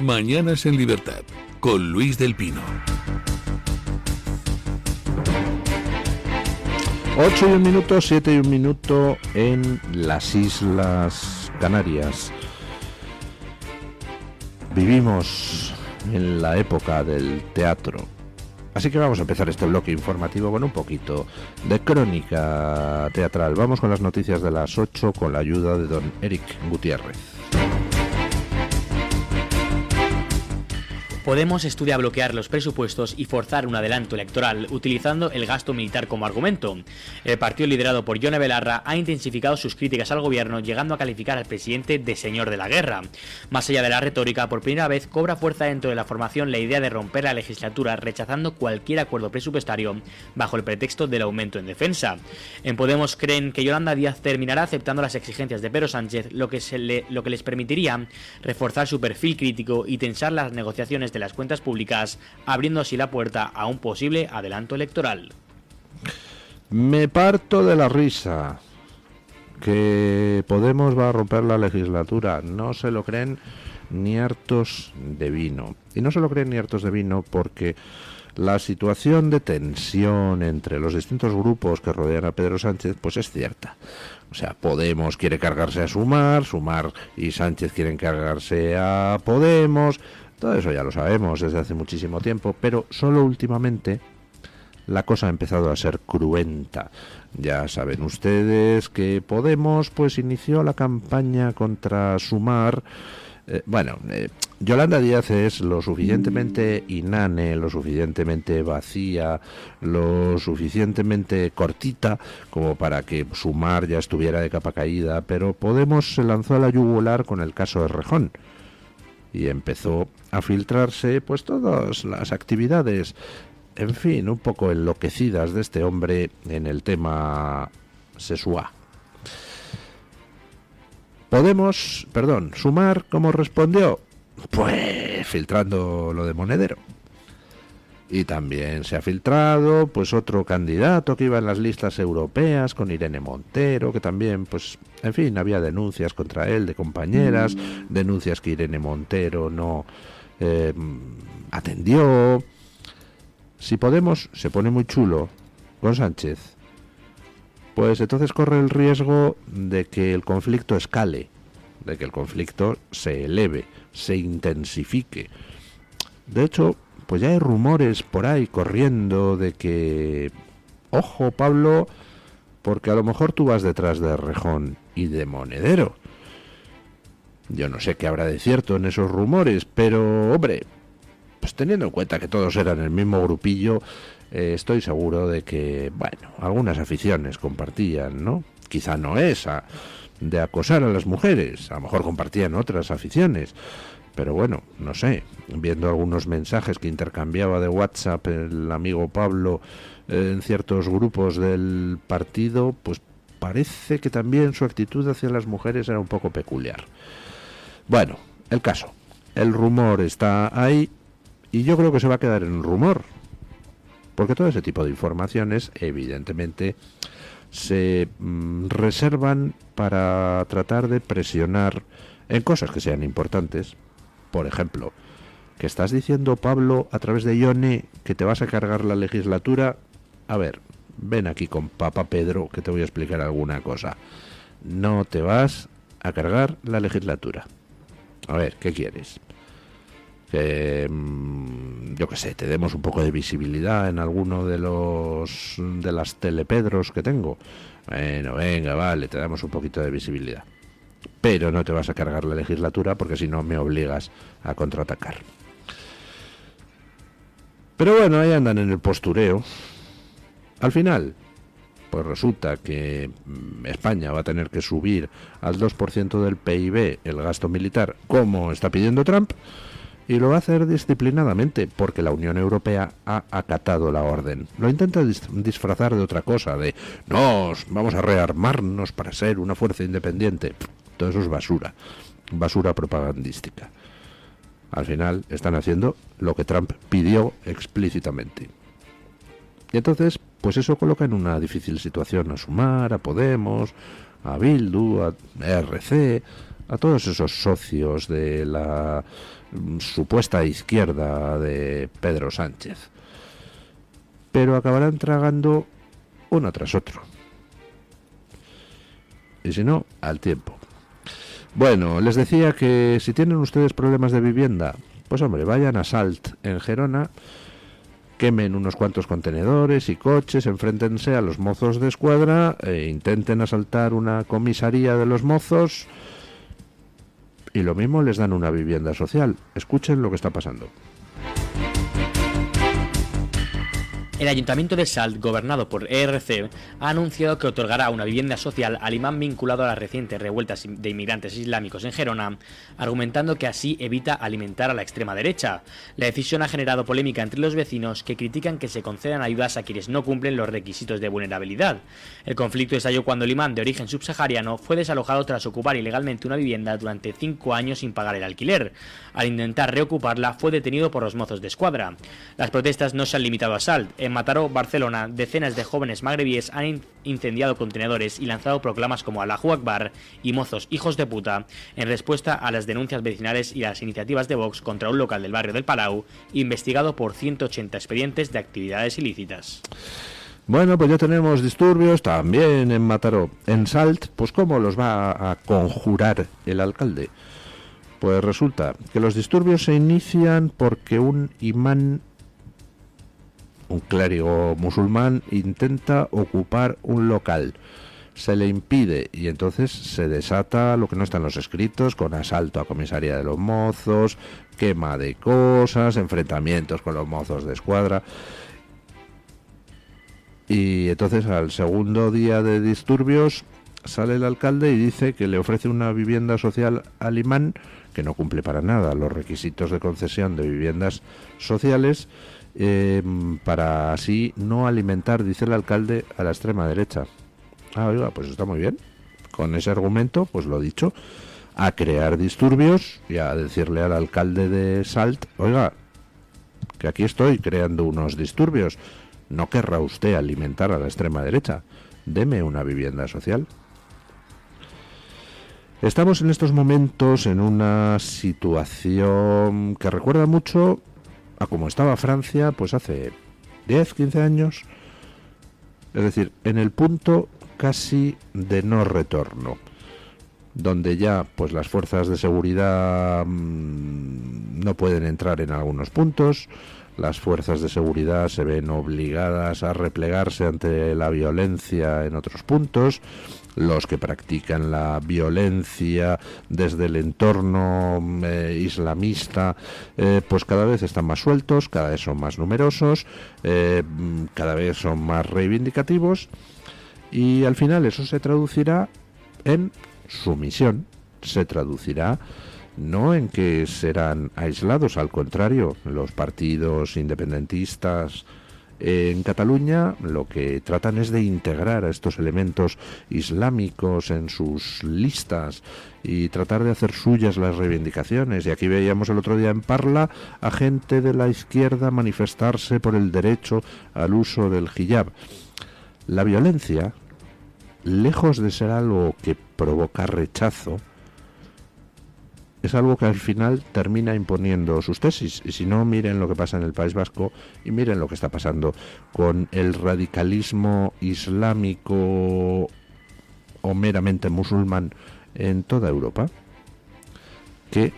Mañanas en Libertad, con Luis del Pino. 8 y 1 minuto, 7 y 1 minuto en las Islas Canarias. Vivimos en la época del teatro. Así que vamos a empezar este bloque informativo con un poquito de crónica teatral. Vamos con las noticias de las 8 con la ayuda de don Eric Gutiérrez. Podemos estudia bloquear los presupuestos y forzar un adelanto electoral utilizando el gasto militar como argumento. El partido liderado por Yone Belarra ha intensificado sus críticas al gobierno, llegando a calificar al presidente de señor de la guerra. Más allá de la retórica, por primera vez cobra fuerza dentro de la formación la idea de romper la legislatura, rechazando cualquier acuerdo presupuestario bajo el pretexto del aumento en defensa. En Podemos creen que Yolanda Díaz terminará aceptando las exigencias de Pedro Sánchez, lo que les permitiría reforzar su perfil crítico y tensar las negociaciones de las cuentas públicas, abriendo así la puerta a un posible adelanto electoral. Me parto de la risa que Podemos va a romper la legislatura. No se lo creen ni hartos de vino. Y no se lo creen ni hartos de vino porque la situación de tensión entre los distintos grupos que rodean a Pedro Sánchez pues es cierta. O sea, Podemos quiere cargarse a Sumar y Sánchez quieren cargarse a Podemos. Todo eso ya lo sabemos desde hace muchísimo tiempo, pero solo últimamente la cosa ha empezado a ser cruenta. Ya saben ustedes que Podemos pues inició la campaña contra Sumar. Yolanda Díaz es lo suficientemente inane, lo suficientemente vacía, lo suficientemente cortita como para que Sumar ya estuviera de capa caída, pero Podemos se lanzó a la yugular con el caso de Errejón y empezó a filtrarse pues todas las actividades, en fin, un poco enloquecidas de este hombre en el tema sexual. Sumar, ¿cómo respondió? Pues filtrando lo de Monedero. Y también se ha filtrado pues otro candidato que iba en las listas europeas con Irene Montero, que también pues en fin había denuncias contra él de compañeras, denuncias que Irene Montero no atendió. Si Podemos se pone muy chulo con Sánchez, pues entonces corre el riesgo de que el conflicto escale, de que el conflicto se eleve, se intensifique. De hecho, pues ya hay rumores por ahí corriendo de que, ojo Pablo, porque a lo mejor tú vas detrás de Errejón y de Monedero. Yo no sé qué habrá de cierto en esos rumores, pero hombre, pues teniendo en cuenta que todos eran el mismo grupillo, estoy seguro de que, bueno, algunas aficiones compartían, ¿no? Quizá no esa, de acosar a las mujeres, a lo mejor compartían otras aficiones. Pero bueno, no sé, viendo algunos mensajes que intercambiaba de WhatsApp el amigo Pablo en ciertos grupos del partido, pues parece que también su actitud hacia las mujeres era un poco peculiar. Bueno, el caso, el rumor está ahí y yo creo que se va a quedar en un rumor, porque todo ese tipo de informaciones evidentemente se reservan para tratar de presionar en cosas que sean importantes. Por ejemplo, que estás diciendo, Pablo, a través de Yone, que te vas a cargar la legislatura. A ver, ven aquí con Papa Pedro, que te voy a explicar alguna cosa. No te vas a cargar la legislatura. A ver, ¿qué quieres? Que, yo qué sé, te demos un poco de visibilidad en alguno de las telepedros que tengo. Bueno, venga, vale, te damos un poquito de visibilidad. Pero no te vas a cargar la legislatura porque si no me obligas a contraatacar. Pero bueno, ahí andan en el postureo. Al final, pues resulta que España va a tener que subir al 2% del PIB el gasto militar, como está pidiendo Trump, y lo va a hacer disciplinadamente, porque la Unión Europea ha acatado la orden. Lo intenta disfrazar de otra cosa, de vamos a rearmarnos para ser una fuerza independiente. Todo eso es basura propagandística. Al final están haciendo lo que Trump pidió explícitamente. Y entonces, pues eso coloca en una difícil situación a Sumar, a Podemos, a Bildu, a RC, a todos esos socios de la supuesta izquierda de Pedro Sánchez. Pero acabarán tragando uno tras otro. Y si no, al tiempo. Bueno, les decía que si tienen ustedes problemas de vivienda, pues hombre, vayan a Salt en Gerona, quemen unos cuantos contenedores y coches, enfréntense a los mozos de escuadra e intenten asaltar una comisaría de los mozos y lo mismo les dan una vivienda social. Escuchen lo que está pasando. El Ayuntamiento de Salt, gobernado por ERC, ha anunciado que otorgará una vivienda social al imán vinculado a las recientes revueltas de inmigrantes islámicos en Gerona, argumentando que así evita alimentar a la extrema derecha. La decisión ha generado polémica entre los vecinos, que critican que se concedan ayudas a quienes no cumplen los requisitos de vulnerabilidad. El conflicto estalló cuando el imán de origen subsahariano fue desalojado tras ocupar ilegalmente una vivienda durante 5 años sin pagar el alquiler. Al intentar reocuparla, fue detenido por los mozos de escuadra. Las protestas no se han limitado a Salt. En Mataró, Barcelona, decenas de jóvenes magrebíes han incendiado contenedores y lanzado proclamas como Allahu Akbar y mozos hijos de puta, en respuesta a las denuncias vecinales y las iniciativas de Vox contra un local del barrio del Palau, investigado por 180 expedientes de actividades ilícitas. Bueno, pues ya tenemos disturbios también en Mataró. En Salt, pues ¿cómo los va a conjurar el alcalde? Pues resulta que los disturbios se inician porque un imán, un clérigo musulmán, intenta ocupar un local. Se le impide y entonces se desata lo que no está en los escritos, con asalto a comisaría de los mozos, quema de cosas, enfrentamientos con los mozos de escuadra. Y entonces al segundo día de disturbios sale el alcalde y dice que le ofrece una vivienda social al imán, que no cumple para nada los requisitos de concesión de viviendas sociales, para así no alimentar, dice el alcalde, a la extrema derecha. Ah, oiga, pues está muy bien. Con ese argumento, pues lo dicho, a crear disturbios y a decirle al alcalde de Salt, oiga, que aquí estoy creando unos disturbios. ¿No querrá usted alimentar a la extrema derecha? Deme una vivienda social. Estamos en estos momentos en una situación que recuerda mucho a cómo estaba Francia pues hace 10, 15 años. Es decir, en el punto casi de no retorno, donde ya pues las fuerzas de seguridad no pueden entrar en algunos puntos. Las fuerzas de seguridad se ven obligadas a replegarse ante la violencia en otros puntos. Los que practican la violencia desde el entorno islamista, pues cada vez están más sueltos, cada vez son más numerosos, cada vez son más reivindicativos, y al final eso se traducirá en sumisión, se traducirá no en que serán aislados, al contrario, los partidos independentistas en Cataluña lo que tratan es de integrar a estos elementos islámicos en sus listas y tratar de hacer suyas las reivindicaciones. Y aquí veíamos el otro día en Parla a gente de la izquierda manifestarse por el derecho al uso del hijab. La violencia, lejos de ser algo que provoca rechazo, es algo que al final termina imponiendo sus tesis. Y si no, miren lo que pasa en el País Vasco y miren lo que está pasando con el radicalismo islámico o meramente musulmán en toda Europa, que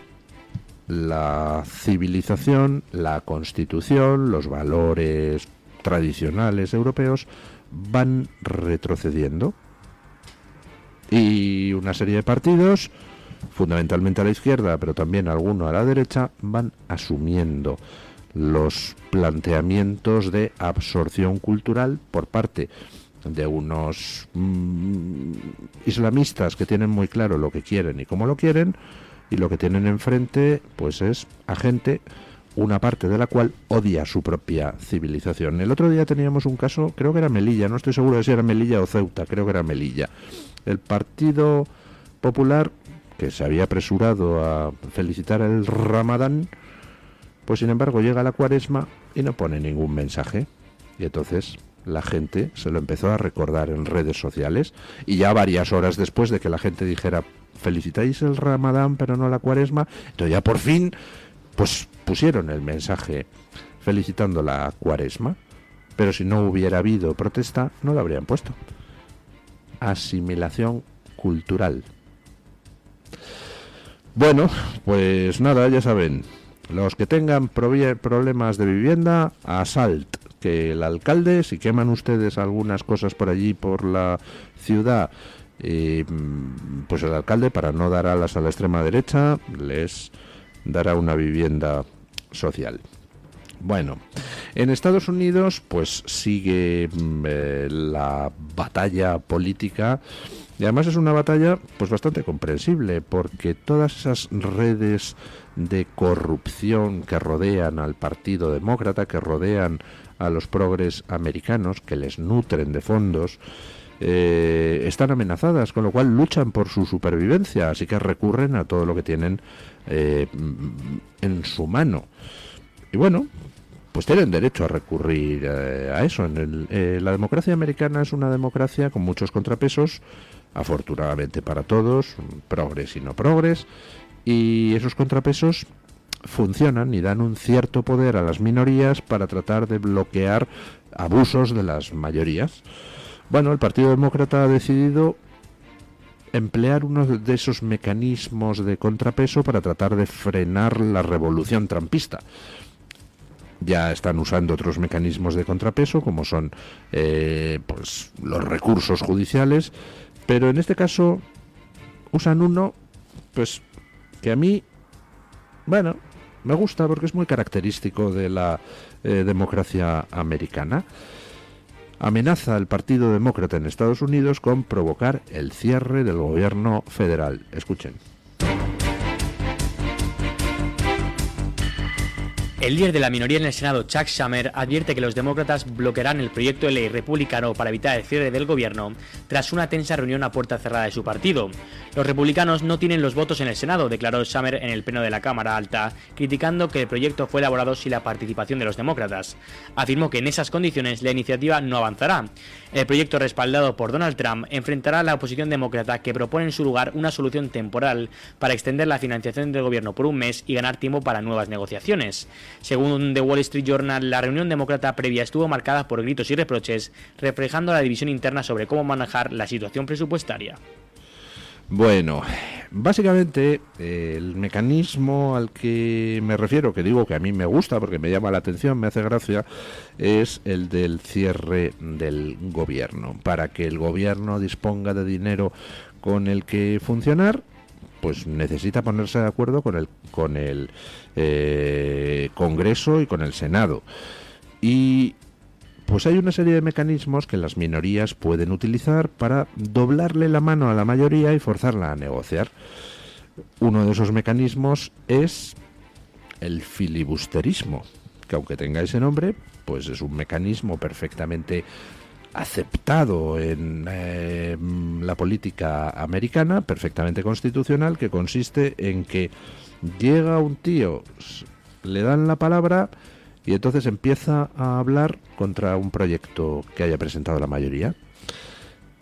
la civilización, la constitución, los valores tradicionales europeos van retrocediendo, y una serie de partidos, fundamentalmente a la izquierda, pero también alguno a la derecha, van asumiendo los planteamientos de absorción cultural por parte de unos islamistas que tienen muy claro lo que quieren y cómo lo quieren, y lo que tienen enfrente pues es a gente, una parte de la cual odia su propia civilización. El otro día teníamos un caso, creo que era Melilla, no estoy seguro de si era Melilla o Ceuta, creo que era Melilla. El Partido Popular, que se había apresurado a felicitar el Ramadán, pues sin embargo llega la Cuaresma y no pone ningún mensaje. Y entonces la gente se lo empezó a recordar en redes sociales, y ya varias horas después de que la gente dijera felicitáis el Ramadán pero no la Cuaresma, entonces ya por fin pues pusieron el mensaje felicitando la Cuaresma, pero si no hubiera habido protesta no lo habrían puesto. Asimilación cultural. Bueno, pues nada, ya saben, los que tengan problemas de vivienda, a Salt, que el alcalde, si queman ustedes algunas cosas por allí, por la ciudad, pues el alcalde, para no dar alas a la extrema derecha, les dará una vivienda social. Bueno, en Estados Unidos pues sigue la batalla política, y además es una batalla pues bastante comprensible, porque todas esas redes de corrupción que rodean al Partido Demócrata, que rodean a los progres americanos, que les nutren de fondos, están amenazadas, con lo cual luchan por su supervivencia, así que recurren a todo lo que tienen en su mano. Y bueno, pues tienen derecho a recurrir a eso. La democracia americana es una democracia con muchos contrapesos, afortunadamente para todos, progres y no progres, y esos contrapesos funcionan y dan un cierto poder a las minorías para tratar de bloquear abusos de las mayorías. Bueno, el Partido Demócrata ha decidido emplear uno de esos mecanismos de contrapeso para tratar de frenar la revolución trumpista. Ya están usando otros mecanismos de contrapeso, como son pues los recursos judiciales, pero en este caso usan uno pues que a mí, bueno, me gusta porque es muy característico de la democracia americana. Amenaza al Partido Demócrata en Estados Unidos con provocar el cierre del gobierno federal. Escuchen. El líder de la minoría en el Senado, Chuck Schumer, advierte que los demócratas bloquearán el proyecto de ley republicano para evitar el cierre del gobierno tras una tensa reunión a puerta cerrada de su partido. Los republicanos no tienen los votos en el Senado, declaró Schumer en el pleno de la Cámara Alta, criticando que el proyecto fue elaborado sin la participación de los demócratas. Afirmó que en esas condiciones la iniciativa no avanzará. El proyecto, respaldado por Donald Trump, enfrentará a la oposición demócrata, que propone en su lugar una solución temporal para extender la financiación del gobierno por un mes y ganar tiempo para nuevas negociaciones. Según The Wall Street Journal, la reunión demócrata previa estuvo marcada por gritos y reproches, reflejando la división interna sobre cómo manejar la situación presupuestaria. Bueno, básicamente el mecanismo al que me refiero, que digo que a mí me gusta porque me llama la atención, me hace gracia, es el del cierre del gobierno. Para que el gobierno disponga de dinero con el que funcionar, pues necesita ponerse de acuerdo con el Congreso y con el Senado. Y pues hay una serie de mecanismos que las minorías pueden utilizar para doblarle la mano a la mayoría y forzarla a negociar. Uno de esos mecanismos es el filibusterismo, que aunque tenga ese nombre, pues es un mecanismo perfectamente aceptado en la política americana, perfectamente constitucional, que consiste en que llega un tío, le dan la palabra y entonces empieza a hablar contra un proyecto que haya presentado la mayoría.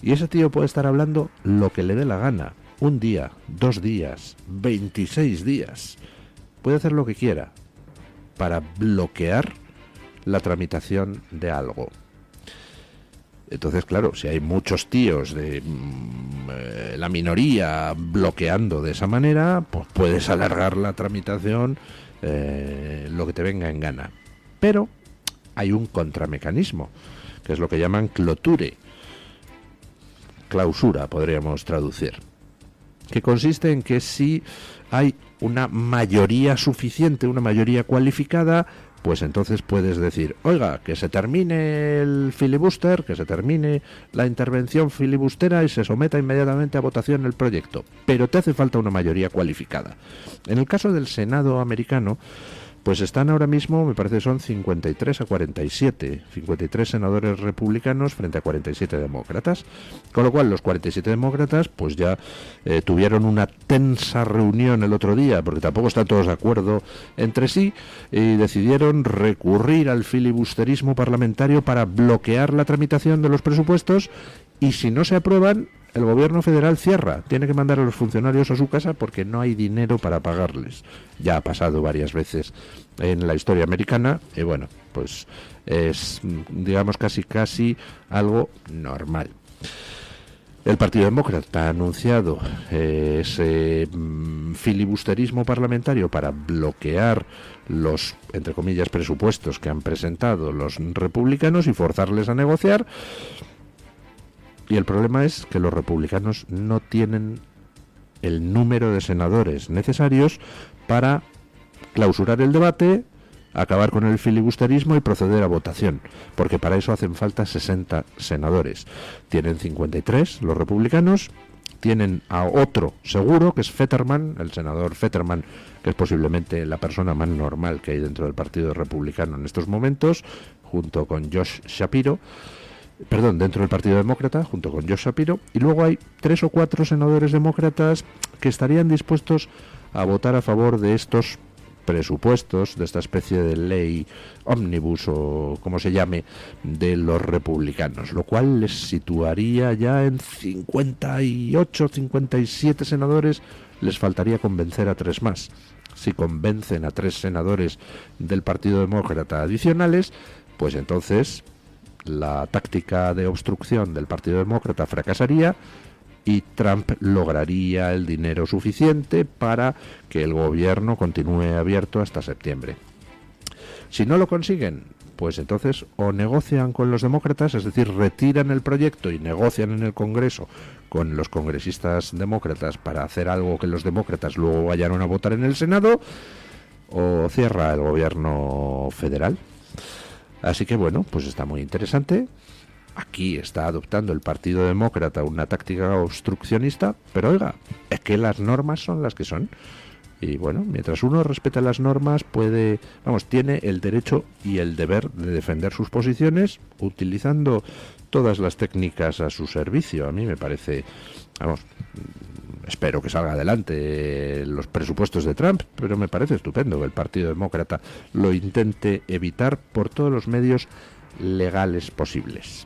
Y ese tío puede estar hablando lo que le dé la gana, un día, 2 días, 26 días. Puede hacer lo que quiera para bloquear la tramitación de algo. Entonces, claro, si hay muchos tíos de la minoría bloqueando de esa manera, pues puedes alargar la tramitación lo que te venga en gana. Pero hay un contramecanismo, que es lo que llaman cloture, clausura podríamos traducir, que consiste en que si hay una mayoría suficiente, una mayoría cualificada, pues entonces puedes decir, oiga, que se termine el filibuster, que se termine la intervención filibustera y se someta inmediatamente a votación el proyecto. Pero te hace falta una mayoría cualificada. En el caso del Senado americano, Pues están ahora mismo, me parece son 53 a 47, 53 senadores republicanos frente a 47 demócratas, con lo cual los 47 demócratas pues ya tuvieron una tensa reunión el otro día, porque tampoco están todos de acuerdo entre sí, y decidieron recurrir al filibusterismo parlamentario para bloquear la tramitación de los presupuestos, y si no se aprueban, el gobierno federal cierra, tiene que mandar a los funcionarios a su casa porque no hay dinero para pagarles. Ya ha pasado varias veces en la historia americana y bueno, pues es, digamos, casi algo normal. El Partido Demócrata ha anunciado ese filibusterismo parlamentario para bloquear los, entre comillas, presupuestos que han presentado los republicanos y forzarles a negociar. Y el problema es que los republicanos no tienen el número de senadores necesarios para clausurar el debate, acabar con el filibusterismo y proceder a votación, porque para eso hacen falta 60 senadores. Tienen 53 los republicanos, tienen a otro seguro, que es Fetterman, el senador Fetterman, que es posiblemente la persona más normal que hay dentro del Partido Republicano en estos momentos, junto con Josh Shapiro, dentro del Partido Demócrata, junto con Josh Shapiro, y luego hay 3 o 4 senadores demócratas que estarían dispuestos a votar a favor de estos presupuestos, de esta especie de ley ómnibus o como se llame, de los republicanos, lo cual les situaría ya en 58, 57 senadores. Les faltaría convencer a 3 más. Si convencen a 3 senadores del Partido Demócrata adicionales, pues entonces la táctica de obstrucción del Partido Demócrata fracasaría y Trump lograría el dinero suficiente para que el gobierno continúe abierto hasta septiembre. Si no lo consiguen, pues entonces o negocian con los demócratas, es decir, retiran el proyecto y negocian en el Congreso con los congresistas demócratas para hacer algo que los demócratas luego vayan a votar en el Senado, o cierra el gobierno federal. Así que bueno, pues está muy interesante. Aquí está adoptando el Partido Demócrata una táctica obstruccionista, pero oiga, es que las normas son las que son. Y bueno, mientras uno respeta las normas, tiene el derecho y el deber de defender sus posiciones utilizando todas las técnicas a su servicio. A mí me parece, espero que salga adelante los presupuestos de Trump, pero me parece estupendo que el Partido Demócrata lo intente evitar por todos los medios legales posibles.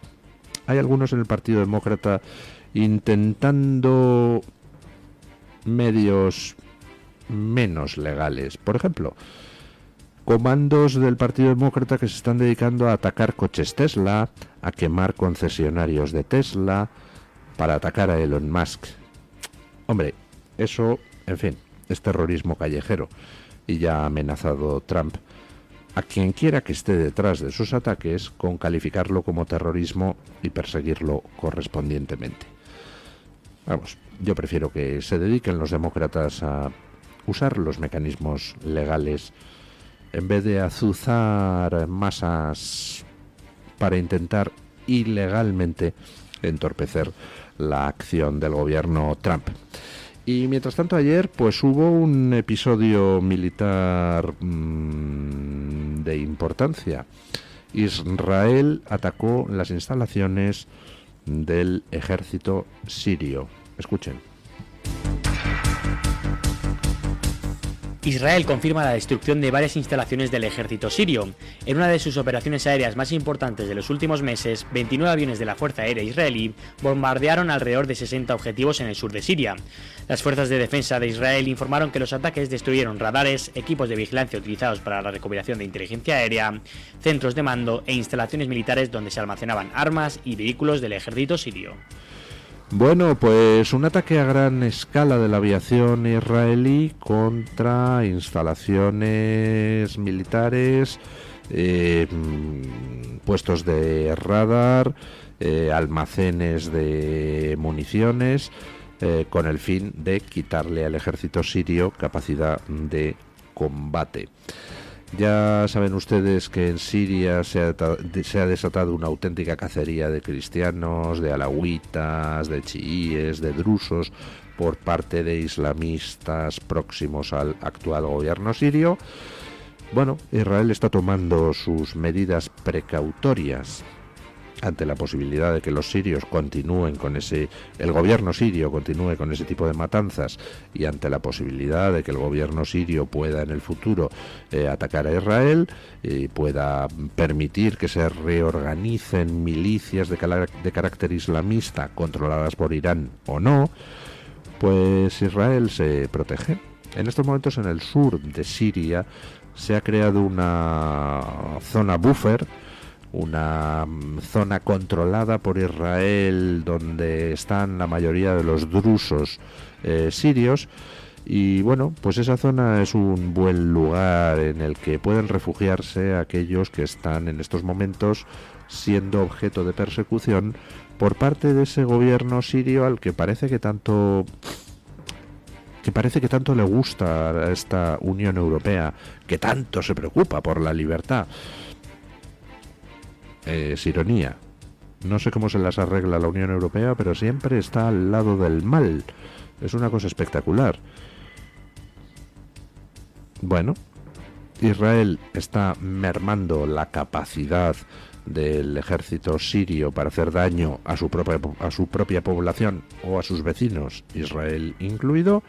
Hay algunos en el Partido Demócrata intentando medios menos legales. Por ejemplo, comandos del Partido Demócrata que se están dedicando a atacar coches Tesla, a quemar concesionarios de Tesla, para atacar a Elon Musk. Hombre, eso, en fin, es terrorismo callejero y ya ha amenazado Trump a quien quiera que esté detrás de esos ataques con calificarlo como terrorismo y perseguirlo correspondientemente. Yo prefiero que se dediquen los demócratas a usar los mecanismos legales en vez de azuzar masas para intentar ilegalmente entorpecer la acción del gobierno Trump. Y mientras tanto ayer pues hubo un episodio militar de importancia. Israel atacó las instalaciones del ejército sirio. Escuchen. Israel confirma la destrucción de varias instalaciones del ejército sirio. En una de sus operaciones aéreas más importantes de los últimos meses, 29 aviones de la Fuerza Aérea Israelí bombardearon alrededor de 60 objetivos en el sur de Siria. Las fuerzas de defensa de Israel informaron que los ataques destruyeron radares, equipos de vigilancia utilizados para la recopilación de inteligencia aérea, centros de mando e instalaciones militares donde se almacenaban armas y vehículos del ejército sirio. Bueno, pues un ataque a gran escala de la aviación israelí contra instalaciones militares, puestos de radar, almacenes de municiones, con el fin de quitarle al ejército sirio capacidad de combate. Ya saben ustedes que en Siria se ha desatado una auténtica cacería de cristianos, de alawitas, de chiíes, de drusos por parte de islamistas próximos al actual gobierno sirio. Bueno, Israel está tomando sus medidas precautorias ante la posibilidad de que los sirios continúen con el gobierno sirio continúe con ese tipo de matanzas, y ante la posibilidad de que el gobierno sirio pueda en el futuro atacar a Israel y pueda permitir que se reorganicen milicias de carácter islamista controladas por Irán o no, pues Israel se protege. En estos momentos en el sur de Siria se ha creado una zona buffer, una zona controlada por Israel donde están la mayoría de los drusos sirios, y bueno, pues esa zona es un buen lugar en el que pueden refugiarse aquellos que están en estos momentos siendo objeto de persecución por parte de ese gobierno sirio al que parece que tanto le gusta a esta Unión Europea, que tanto se preocupa por la libertad. Es ironía. No sé cómo se las arregla la Unión Europea, pero siempre está al lado del mal. Es una cosa espectacular. Bueno, Israel está mermando la capacidad del ejército sirio para hacer daño a su propia población o a sus vecinos, Israel incluido.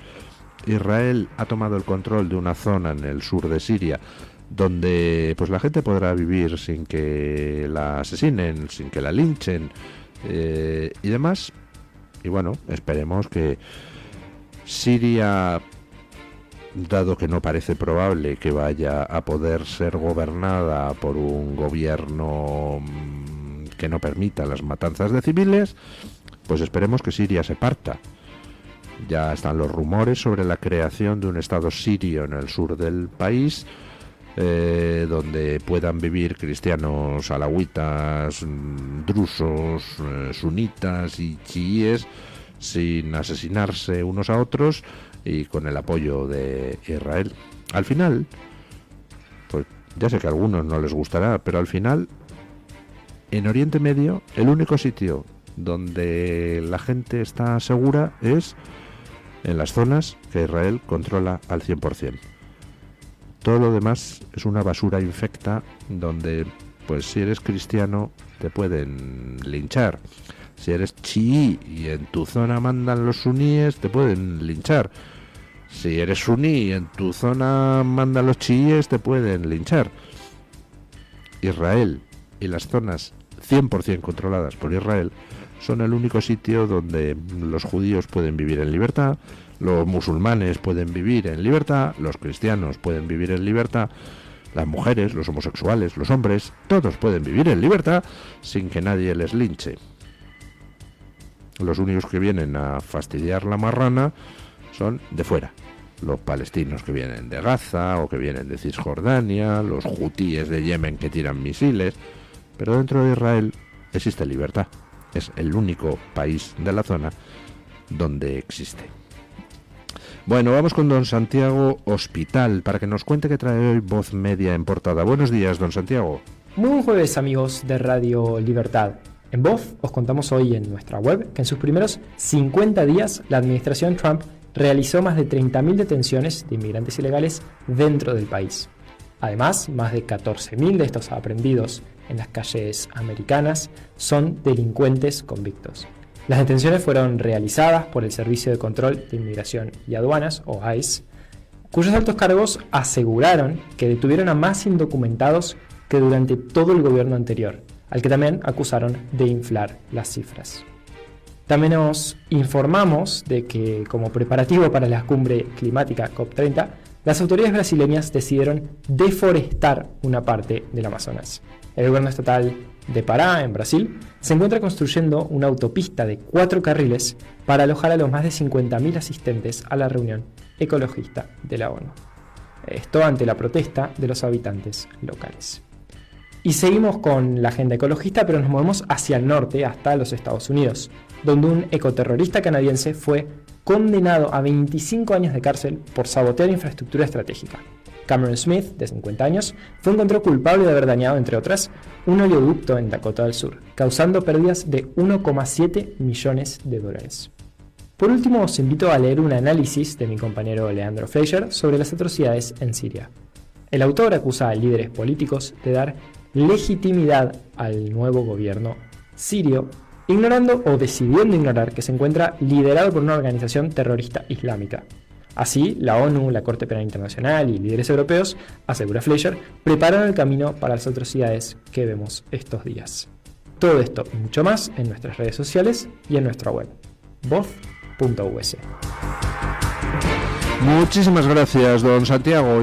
Israel ha tomado el control de una zona en el sur de Siria donde pues la gente podrá vivir sin que la asesinen, sin que la linchen y demás. Y bueno, esperemos que Siria, dado que no parece probable que vaya a poder ser gobernada por un gobierno que no permita las matanzas de civiles, pues esperemos que Siria se parta. Ya están los rumores sobre la creación de un estado sirio en el sur del país, donde puedan vivir cristianos alawitas, drusos, sunitas y chiíes sin asesinarse unos a otros y con el apoyo de Israel. Al final, pues ya sé que a algunos no les gustará, pero al final, en Oriente Medio, el único sitio donde la gente está segura es en las zonas que Israel controla al 100%. Todo lo demás es una basura infecta donde, pues si eres cristiano, te pueden linchar. Si eres chií y en tu zona mandan los suníes, te pueden linchar. Si eres suní y en tu zona mandan los chiíes, te pueden linchar. Israel y las zonas 100% controladas por Israel son el único sitio donde los judíos pueden vivir en libertad, los musulmanes pueden vivir en libertad, los cristianos pueden vivir en libertad, las mujeres, los homosexuales, los hombres, todos pueden vivir en libertad sin que nadie les linche. Los únicos que vienen a fastidiar la marrana son de fuera. Los palestinos que vienen de Gaza o que vienen de Cisjordania, los hutíes de Yemen que tiran misiles, pero dentro de Israel existe libertad. Es el único país de la zona donde existe. Bueno, vamos con don Santiago Hospital para que nos cuente qué trae hoy Voz Media en portada. Buenos días, don Santiago. Muy buen jueves, amigos de Radio Libertad. En Voz os contamos hoy en nuestra web que en sus primeros 50 días la administración Trump realizó más de 30.000 detenciones de inmigrantes ilegales dentro del país. Además, más de 14.000 de estos aprehendidos en las calles americanas son delincuentes convictos. Las detenciones fueron realizadas por el Servicio de Control de Inmigración y Aduanas, o ICE, cuyos altos cargos aseguraron que detuvieron a más indocumentados que durante todo el gobierno anterior, al que también acusaron de inflar las cifras. También nos informamos de que, como preparativo para la cumbre climática COP30, las autoridades brasileñas decidieron deforestar una parte del Amazonas. El gobierno estatal de Pará, en Brasil, se encuentra construyendo una autopista de 4 carriles para alojar a los más de 50.000 asistentes a la reunión ecologista de la ONU. Esto ante la protesta de los habitantes locales. Y seguimos con la agenda ecologista, pero nos movemos hacia el norte, hasta los Estados Unidos, donde un ecoterrorista canadiense fue condenado a 25 años de cárcel por sabotear infraestructura estratégica. Cameron Smith, de 50 años, fue encontrado culpable de haber dañado, entre otras, un oleoducto en Dakota del Sur, causando pérdidas de 1,7 millones de dólares. Por último, os invito a leer un análisis de mi compañero Leandro Fleischer sobre las atrocidades en Siria. El autor acusa a líderes políticos de dar legitimidad al nuevo gobierno sirio, ignorando o decidiendo ignorar que se encuentra liderado por una organización terrorista islámica. Así, la ONU, la Corte Penal Internacional y líderes europeos, asegura Fleischer, prepararon el camino para las atrocidades que vemos estos días. Todo esto y mucho más en nuestras redes sociales y en nuestra web, voz.us. Muchísimas gracias, don Santiago.